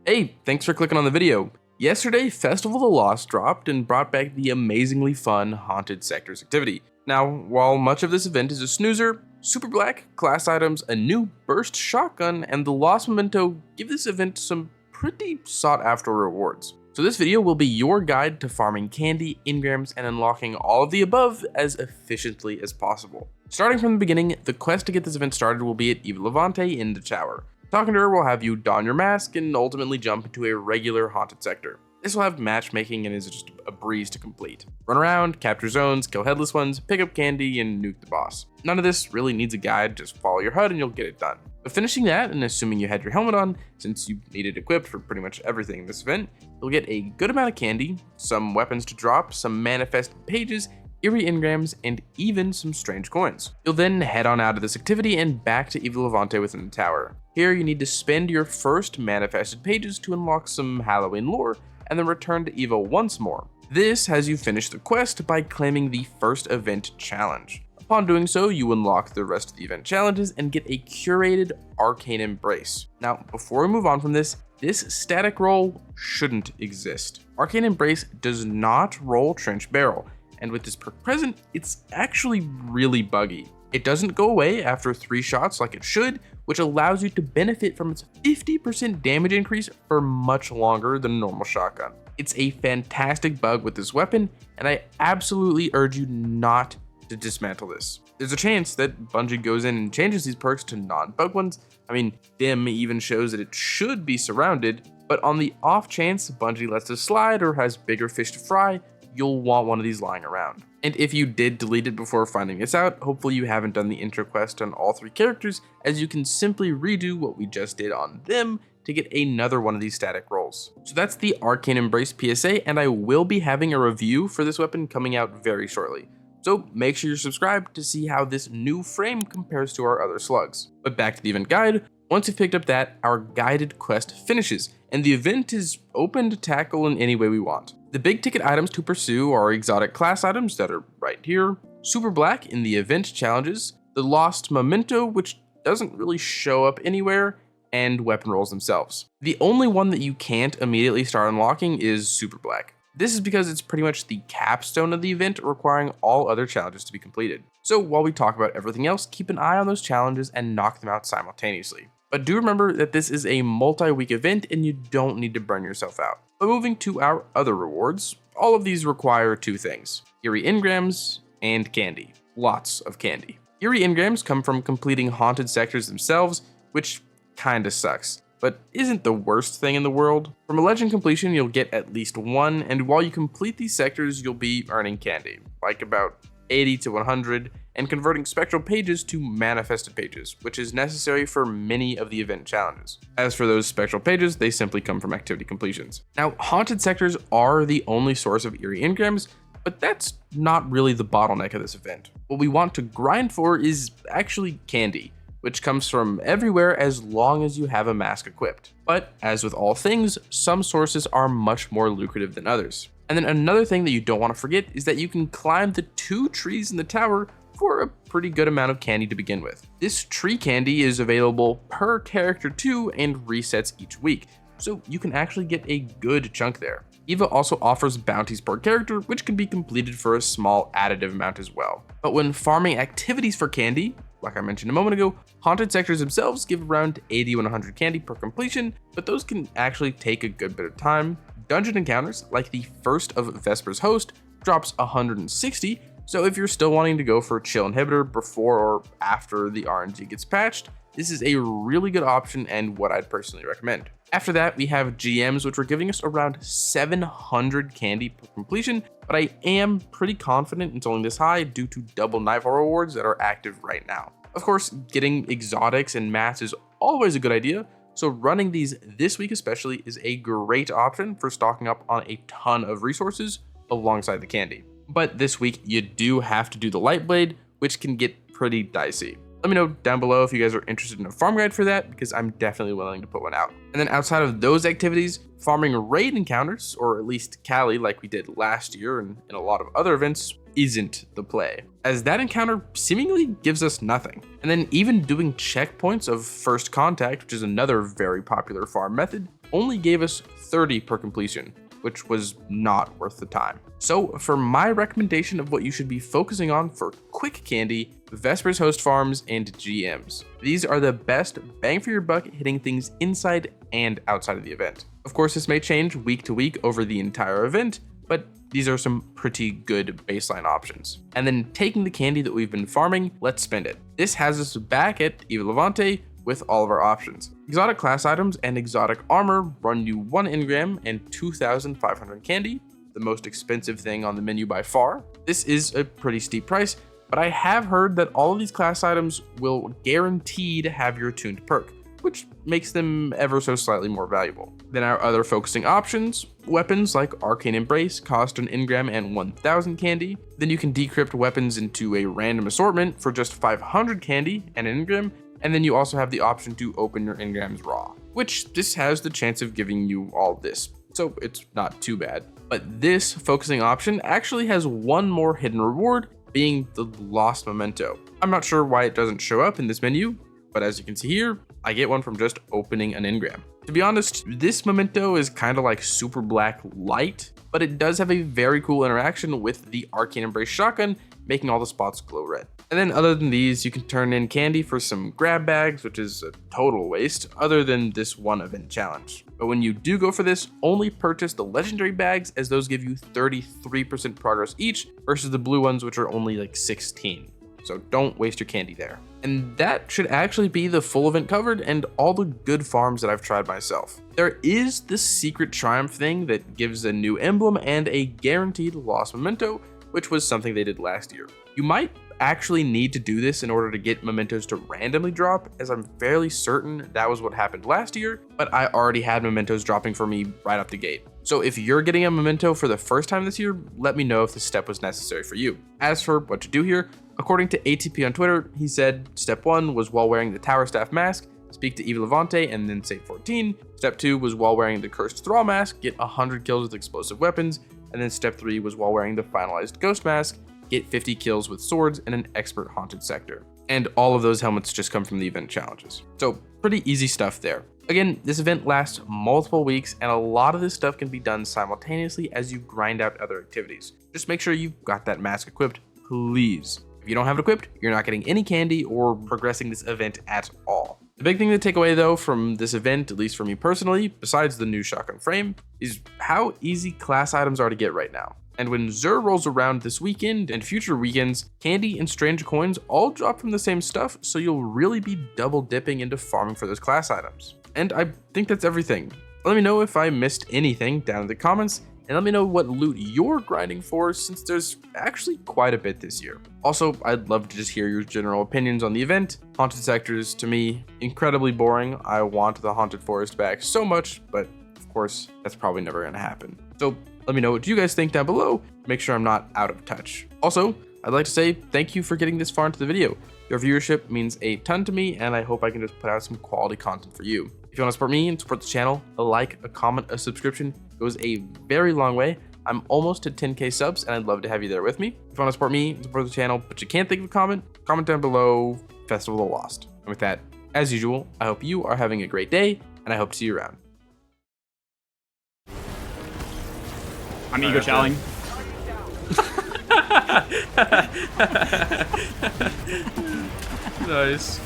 Hey, thanks for clicking on the video. Yesterday, Festival of the Lost dropped and brought back the amazingly fun Haunted Sectors activity. Now, while much of this event is a snoozer, superblack, class items, a new burst shotgun, and the Lost Memento give this event some pretty sought after rewards. So this video will be your guide to farming candy, engrams, and unlocking all of the above as efficiently as possible. Starting from the beginning, the quest to get this event started will be at Eva Levante in the tower. Talking to her will have you don your mask and ultimately jump into a regular haunted sector. This will have matchmaking and is just a breeze to complete. Run around, capture zones, kill headless ones, pick up candy, and nuke the boss. None of this really needs a guide, just follow your HUD and you'll get it done. But finishing that, and assuming you had your helmet on, since you need it equipped for pretty much everything in this event, you'll get a good amount of candy, some weapons to drop, some manifested pages, eerie engrams, and even some strange coins. You'll then head on out of this activity and back to Eva Levante within the tower. Here you need to spend your first manifested pages to unlock some Halloween lore, and then return to Eva once more. This has you finish the quest by claiming the first event challenge. Upon doing so, you unlock the rest of the event challenges and get a curated Arcane Embrace. Now, before we move on from this static roll shouldn't exist. Arcane Embrace does not roll Trench Barrel, and with this perk present, it's actually really buggy. It doesn't go away after 3 shots like it should, which allows you to benefit from its 50% damage increase for much longer than a normal shotgun. It's a fantastic bug with this weapon, and I absolutely urge you not to dismantle this. There's a chance that Bungie goes in and changes these perks to non-bug ones. I mean, Dim even shows that it should be surrounded, but on the off chance Bungie lets this slide or has bigger fish to fry, you'll want one of these lying around. And if you did delete it before finding this out, hopefully you haven't done the intro quest on all 3 characters, as you can simply redo what we just did on them to get another one of these static rolls. So that's the Arcane Embrace PSA, and I will be having a review for this weapon coming out very shortly. So make sure you're subscribed to see how this new frame compares to our other slugs. But back to the event guide. Once you've picked up that, our guided quest finishes, and the event is open to tackle in any way we want. The big ticket items to pursue are exotic class items that are right here, superblack in the event challenges, the Lost Memento, which doesn't really show up anywhere, and weapon rolls themselves. The only one that you can't immediately start unlocking is superblack. This is because it's pretty much the capstone of the event, requiring all other challenges to be completed. So while we talk about everything else, keep an eye on those challenges and knock them out simultaneously. But do remember that this is a multi-week event and you don't need to burn yourself out. But moving to our other rewards, all of these require 2 things: eerie engrams and candy. Lots of candy. Eerie engrams come from completing haunted sectors themselves, which kinda sucks, but isn't the worst thing in the world. From a legend completion, you'll get at least 1, and while you complete these sectors, you'll be earning candy, like about 80 to 100, and converting spectral pages to manifested pages, which is necessary for many of the event challenges. As for those spectral pages, they simply come from activity completions. Now, haunted sectors are the only source of eerie engrams, but that's not really the bottleneck of this event. What we want to grind for is actually candy, which comes from everywhere as long as you have a mask equipped. But as with all things, some sources are much more lucrative than others. And then another thing that you don't want to forget is that you can climb the 2 trees in the tower for a pretty good amount of candy to begin with. This tree candy is available per character too and resets each week, so you can actually get a good chunk there. Eva also offers bounties per character, which can be completed for a small additive amount as well. But when farming activities for candy, like I mentioned a moment ago, haunted sectors themselves give around 80 to 100 candy per completion, but those can actually take a good bit of time. Dungeon encounters, like the first of Vesper's Host, drops 160, so if you're still wanting to go for a chill inhibitor before or after the RNG gets patched, this is a really good option and what I'd personally recommend. After that, we have GMs, which are giving us around 700 candy per completion, but I am pretty confident it's only this high due to double Nightfall rewards that are active right now. Of course, getting exotics and mats is always a good idea, so running these this week especially is a great option for stocking up on a ton of resources alongside the candy. But this week you do have to do the light blade, which can get pretty dicey. Let me know down below if you guys are interested in a farm guide for that, because I'm definitely willing to put one out. And then outside of those activities, farming raid encounters, or at least Cali like we did last year and in a lot of other events, isn't the play, as that encounter seemingly gives us nothing. And then even doing checkpoints of first contact, which is another very popular farm method, only gave us 30 per completion, which was not worth the time. So for my recommendation of what you should be focusing on for quick candy, Vespers host farms and GMs. These are the best bang for your buck hitting things inside and outside of the event. Of course, this may change week to week over the entire event, but these are some pretty good baseline options. And then taking the candy that we've been farming, let's spend it. This has us back at Eva Levante with all of our options. Exotic class items and exotic armor run you 1 engram and 2,500 candy, the most expensive thing on the menu by far. This is a pretty steep price, but I have heard that all of these class items will guarantee to have your attuned perk, which makes them ever so slightly more valuable. Then our other focusing options, weapons like Arcane Embrace cost an engram and 1,000 candy. Then you can decrypt weapons into a random assortment for just 500 candy and an engram. And then you also have the option to open your engrams raw, which this has the chance of giving you all this, so it's not too bad. But this focusing option actually has one more hidden reward, being the lost memento. I'm not sure why it doesn't show up in this menu, but as you can see here, I get one from just opening an engram. To be honest, this memento is kind of like super black light, but it does have a very cool interaction with the Arcane Embrace shotgun, making all the spots glow red. And then other than these, you can turn in candy for some grab bags, which is a total waste, other than this one event challenge. But when you do go for this, only purchase the legendary bags, as those give you 33% progress each, versus the blue ones, which are only like 16. So don't waste your candy there. And that should actually be the full event covered and all the good farms that I've tried myself. There is this secret triumph thing that gives a new emblem and a guaranteed lost memento, which was something they did last year. You might actually need to do this in order to get mementos to randomly drop, as I'm fairly certain that was what happened last year, but I already had mementos dropping for me right off the gate. So if you're getting a memento for the first time this year, let me know if this step was necessary for you. As for what to do here, according to ATP on Twitter, he said step 1 was while wearing the Tower Staff mask, speak to Eva Levante and then save 14. Step 2 was while wearing the Cursed Thrall mask, get 100 kills with explosive weapons. And then step 3 was while wearing the finalized Ghost mask, get 50 kills with swords in an expert haunted sector. And all of those helmets just come from the event challenges. So pretty easy stuff there. Again, this event lasts multiple weeks and a lot of this stuff can be done simultaneously as you grind out other activities. Just make sure you've got that mask equipped, please. If you don't have it equipped, you're not getting any candy or progressing this event at all. The big thing to take away though from this event, at least for me personally, besides the new shotgun frame, is how easy class items are to get right now. And when Xur rolls around this weekend and future weekends, candy and strange coins all drop from the same stuff, so you'll really be double dipping into farming for those class items. And I think that's everything. Let me know if I missed anything down in the comments, and let me know what loot you're grinding for, since there's actually quite a bit this year. Also, I'd love to just hear your general opinions on the event. Haunted sectors, to me, incredibly boring. I want the Haunted Forest back so much, but of course, that's probably never gonna happen. So let me know what you guys think down below. Make sure I'm not out of touch. Also, I'd like to say thank you for getting this far into the video. Your viewership means a ton to me, and I hope I can just put out some quality content for you. If you want to support me and support the channel, a like, a comment, a subscription goes a very long way. I'm almost to 10k subs, and I'd love to have you there with me. If you want to support me and support the channel, but you can't think of a comment down below, Festival of the Lost. And with that, as usual, I hope you are having a great day, and I hope to see you around. I'm ego chowing. Nice.